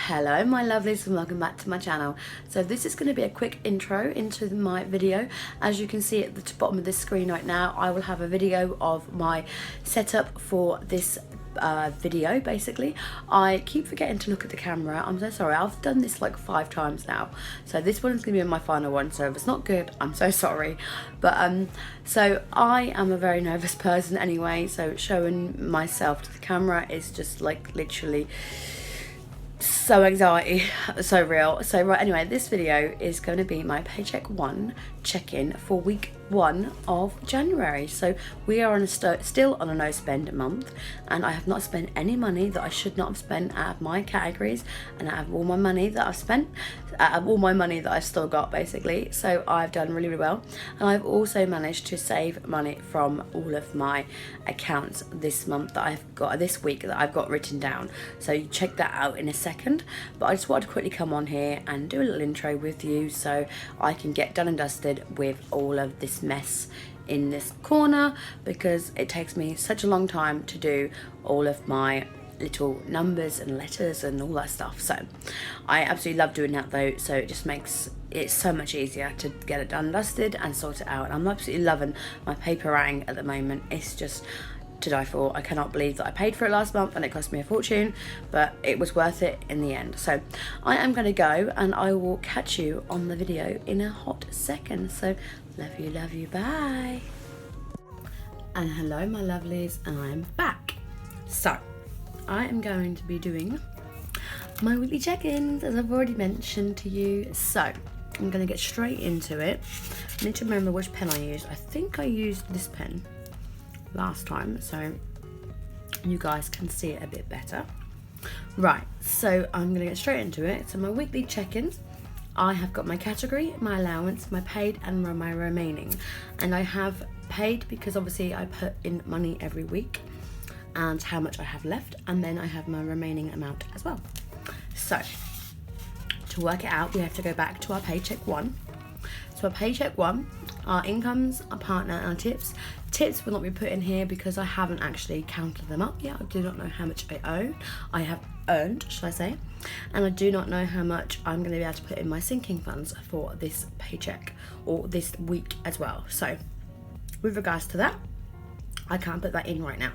Hello my lovelies and welcome back to my channel. So this is going to be a quick intro into my video. As you can see at the bottom of this screen right now, I will have a video of my setup for this video. Basically, I keep forgetting to look at the camera. I'm so sorry. I've done this like 5 times now, so this one's gonna be my final one, so if it's not good, I'm so sorry. But so I am a very nervous person anyway, so showing myself to the camera is just like literally so anxiety, so real. So right, anyway, this video is going to be my Paycheck 1 check-in for week 1 of January. So we are on still on a no spend month, and I have not spent any money that I should not have spent out of my categories, and out of all my money that I've spent, out of all my money that I've still got basically. So I've done really well, and I've also managed to save money from all of my accounts this month that I've got, this week that I've got written down. So you check that out in a second, but I just wanted to quickly come on here and do a little intro with you so I can get done and dusted with all of this mess in this corner, because it takes me such a long time to do all of my little numbers and letters and all that stuff. So I absolutely love doing that though, so it just makes it so much easier to get it done and dusted and sort it out. And I'm absolutely loving my paperang at the moment. It's just to die for. I cannot believe that I paid for it last month and it cost me a fortune, but it was worth it in the end. So I am going to go, and I will catch you on the video in a hot second. So love you, bye. And hello my lovelies, and I am back. So I am going to be doing my weekly check-ins, as I've already mentioned to you. So I'm going to get straight into it. I need to remember which pen I used. I think I used this pen last time, so you guys can see it a bit better. Right, so I'm gonna get straight into it. So my weekly check-ins, I have got my category, my allowance, my paid, and my remaining. And I have paid because obviously I put in money every week and how much I have left, and then I have my remaining amount as well. So to work it out, we have to go back to our Paycheck 1. So our Paycheck 1, our incomes, our partner, and our tips. Tips will not be put in here because I haven't actually counted them up yet. I do not know how much I have earned, should I say, and I do not know how much I'm going to be able to put in my sinking funds for this paycheck or this week as well. So with regards to that, I can't put that in right now.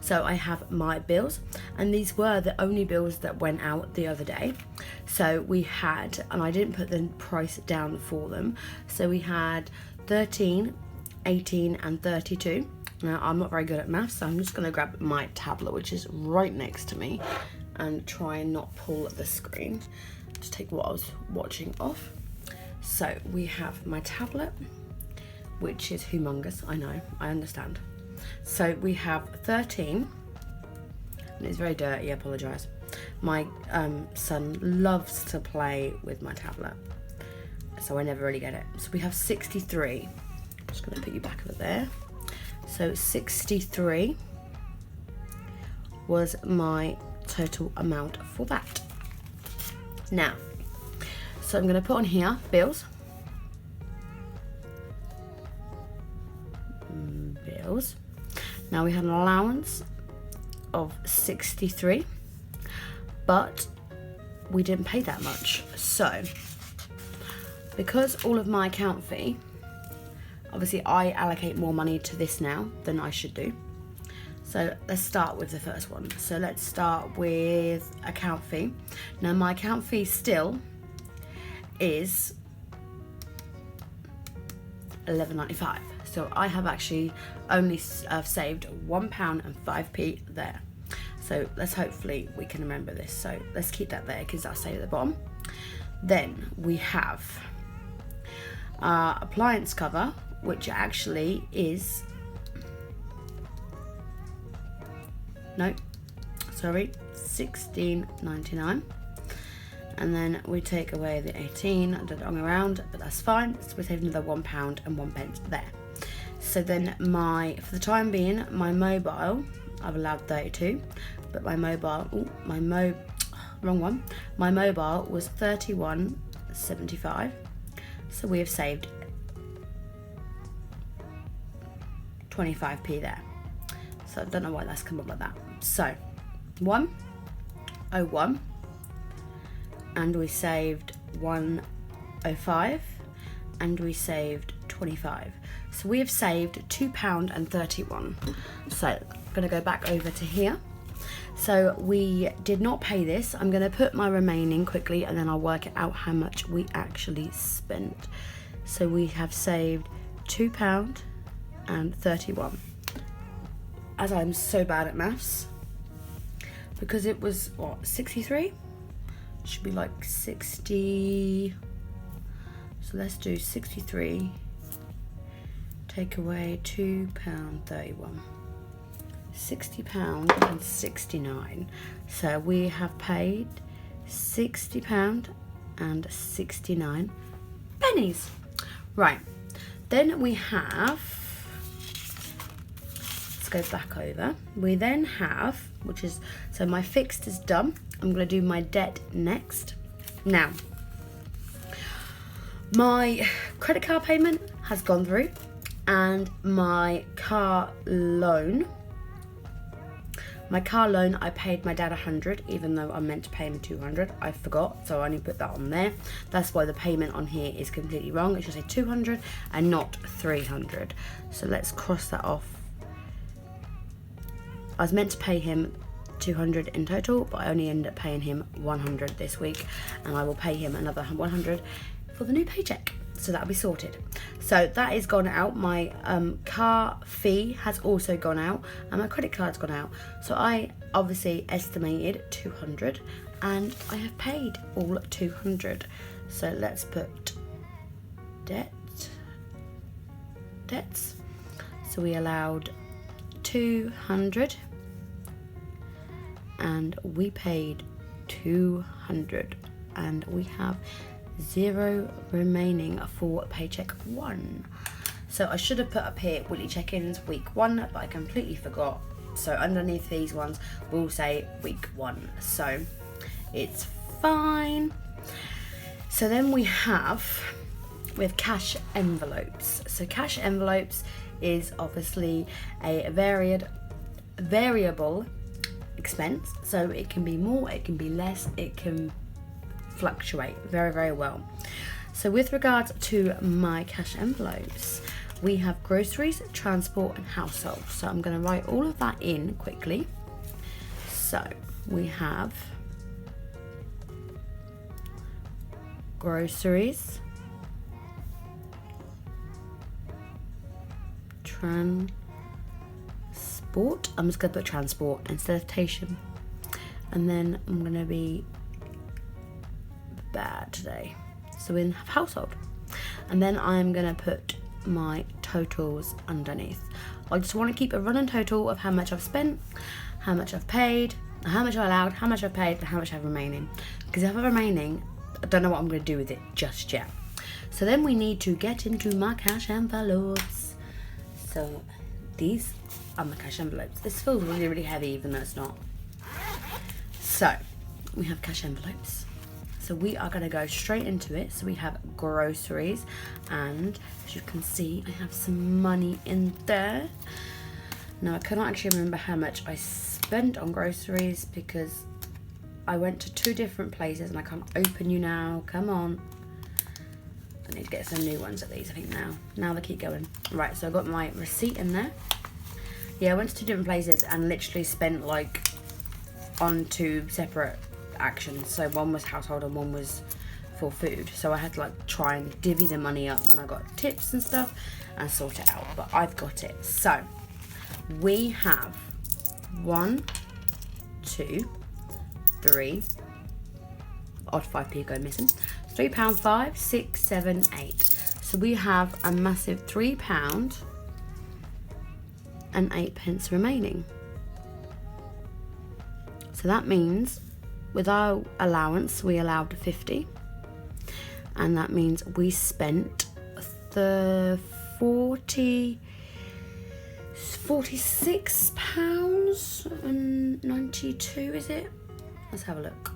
So I have my bills, and these were the only bills that went out the other day. So we had, and I didn't put the price down for them, so we had 13, 18 and 32. Now I'm not very good at maths, so I'm just going to grab my tablet, which is right next to me, and try and not pull the screen. Just take what I was watching off. So we have my tablet, which is humongous. I know, I understand. So we have 13, and it's very dirty, I apologise. My son loves to play with my tablet, so I never really get it. So we have 63. I'm just going to put you back over there. So 63 was my total amount for that. Now, so I'm going to put on here bills. Bills. Now we had an allowance of 63, but we didn't pay that much. So because all of my account fee, obviously I allocate more money to this now than I should do. So let's start with the first one. So let's start with account fee. Now my account fee still is £11.95. So I have actually only saved £1.05 there. So let's hopefully we can remember this. So let's keep that there because I'll save at the bottom. Then we have appliance cover, which actually is £16.99. And then we take away the 18, I did it wrong around, but that's fine. So we saved another £1.01 there. So then for the time being, my mobile, I've allowed 32, but my mobile, my mobile was 31.75. So we have saved 25p there. So I don't know why that's come up like that. So 101 and we saved 105, and we saved 25. So we have saved £2.31. So I'm gonna go back over to here. So we did not pay this. I'm gonna put my remaining quickly and then I'll work it out how much we actually spent. So we have saved £2.31. As I'm so bad at maths, because it was what, 63? Should be like 60. So let's do 63. Take away £2.31. £60.69. So we have paid £60.69. Right. Then we have, let's go back over. We then have, which is, so my fixed is done. I'm going to do my debt next. Now, my credit card payment has gone through, and my car loan I paid my dad 100, even though I meant to pay him 200. I forgot, so I only put that on there. That's why the payment on here is completely wrong. It should say 200 and not 300. So let's cross that off. I was meant to pay him 200 in total, but I only ended up paying him 100 this week, and I will pay him another 100 for the new paycheck. So that'll be sorted. So that is gone out. My car fee has also gone out, and my credit card's gone out. So I obviously estimated 200, and I have paid all 200. So let's put debts. So we allowed 200, and we paid 200, and we have 0 remaining for paycheck 1. So I should have put up here weekly check-ins week 1, but I completely forgot. So underneath these ones we'll say week 1. So it's fine. So then we have cash envelopes. So cash envelopes is obviously a variable expense. So it can be more, it can be less, it can fluctuate very, very well. So with regards to my cash envelopes, we have groceries, transport and household. So I'm going to write all of that in quickly. So we have groceries, transport. I'm just going to put transport instead of tation. And then I'm going to be bad today. So we have household. And then I'm going to put my totals underneath. I just want to keep a running total of how much I've spent, how much I've paid, how much I allowed, how much I've paid, and how much I have remaining. Because if I have remaining, I don't know what I'm going to do with it just yet. So then we need to get into my cash envelopes. So these are my cash envelopes. This feels really, really heavy, even though it's not. So we have cash envelopes. So we are going to go straight into it. So we have groceries, and as you can see, I have some money in there. Now I cannot actually remember how much I spent on groceries because I went to 2 different places, and I can't open you now. Come on. I need to get some new ones at these, I think now they keep going. Right, so I got my receipt in there. Yeah, I went to 2 different places and literally spent like on 2 separate actions. So one was household and one was for food. So I had to like try and divvy the money up when I got tips and stuff and sort it out. But I've got it. So we have 1, 2, 3. Odd 5p go missing. £3, 5, 6, 7, 8. So we have a massive £3 and 8 pence remaining. So that means with our allowance we allowed 50, and that means we spent the £46.92, is it? Let's have a look.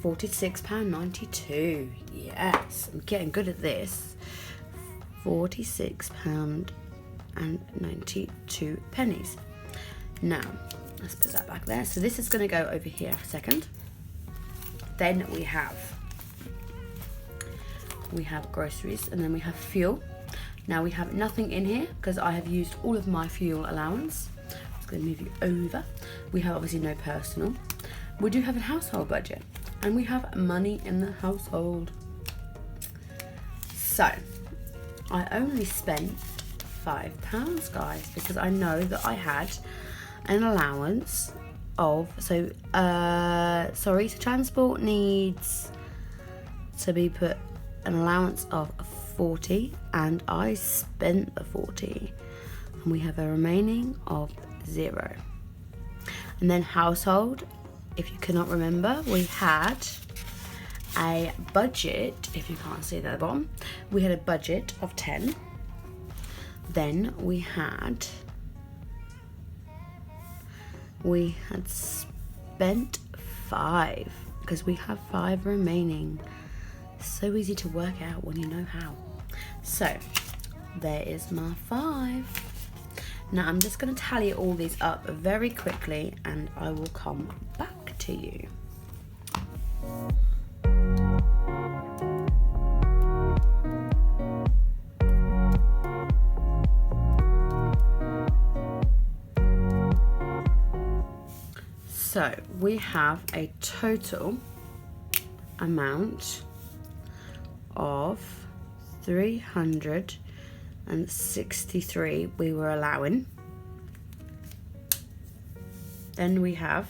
£46.92. Yes, I'm getting good at this. £46.92. Now, let's put that back there. So this is going to go over here for a second. Then we have groceries, and then we have fuel. Now we have nothing in here because I have used all of my fuel allowance. I'm just going to move you over. We have obviously no personal. We do have a household budget, and we have money in the household. So I only spent £5, guys, because I know that I had an allowance of, so transport needs to be put an allowance of 40, and I spent the 40, and we have a remaining of 0. And then household, if you cannot remember, we had a budget, if you can't see that at the bottom, we had a budget of 10. Then we had spent 5 because we have 5 remaining. So easy to work out when you know how. So there is my 5. Now I'm just going to tally all these up very quickly, and I will come back to you. So we have a total amount of 363 we were allowing. Then we have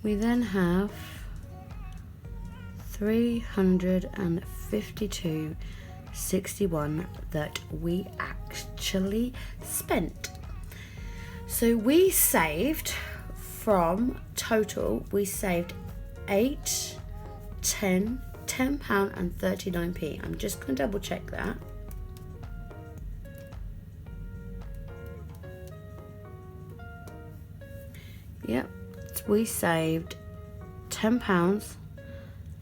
we then have 352.61 that we actually spent. So we saved from total, we saved £8, £10 and 39p. I'm just going to double check that. Yep, we saved £10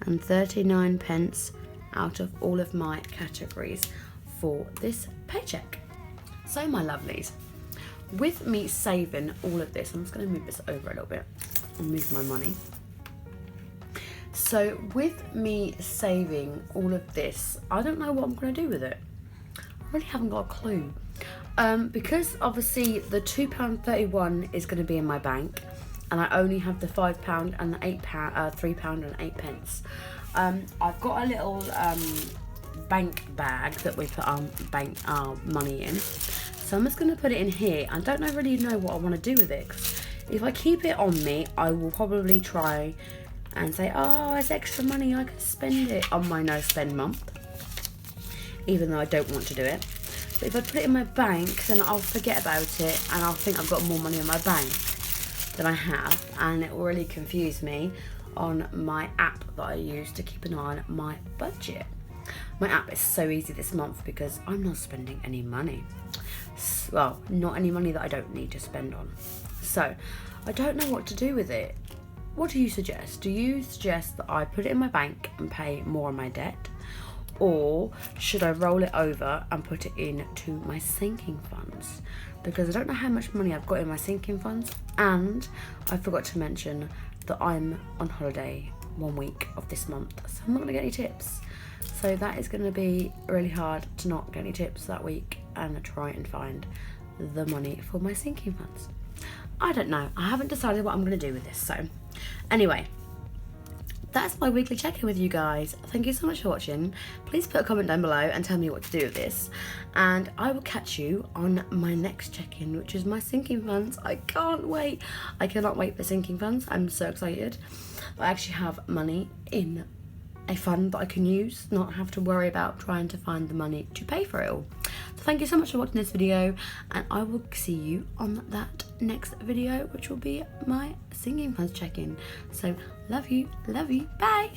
and 39 pence out of all of my categories for this paycheck. So my lovelies, with me saving all of this, I'm just going to move this over a little bit and move my money. So with me saving all of this, I don't know what I'm going to do with it. I really haven't got a clue. Because obviously the £2.31 is going to be in my bank, and I only have the £5 and the £3 and 8 pence. I've got a little bank bag that we put our money in, so I'm just going to put it in here. I don't really know what I want to do with it. If I keep it on me, I will probably try and say, oh, it's extra money, I can spend it on my no spend month, even though I don't want to do it. But if I put it in my bank, then I'll forget about it, and I'll think I've got more money in my bank than I have, and it will really confuse me on my app that I use to keep an eye on my budget. My app is so easy this month because I'm not spending any money. Well, not any money that I don't need to spend on. So I don't know what to do with it. What do you suggest? Do you suggest that I put it in my bank and pay more on my debt? Or should I roll it over and put it into my sinking funds? Because I don't know how much money I've got in my sinking funds, and I forgot to mention that I'm on holiday 1 week of this month, so I'm not going to get any tips. So that is going to be really hard to not get any tips that week and try and find the money for my sinking funds. I don't know. I haven't decided what I'm going to do with this. So anyway, that's my weekly check-in with you guys. Thank you so much for watching. Please put a comment down below and tell me what to do with this, and I will catch you on my next check-in, which is my sinking funds. I can't wait. I cannot wait for sinking funds. I'm so excited. I actually have money in a fund that I can use, not have to worry about trying to find the money to pay for it all. So thank you so much for watching this video, and I will see you on that next video, which will be my sinking funds check-in. So love you, bye.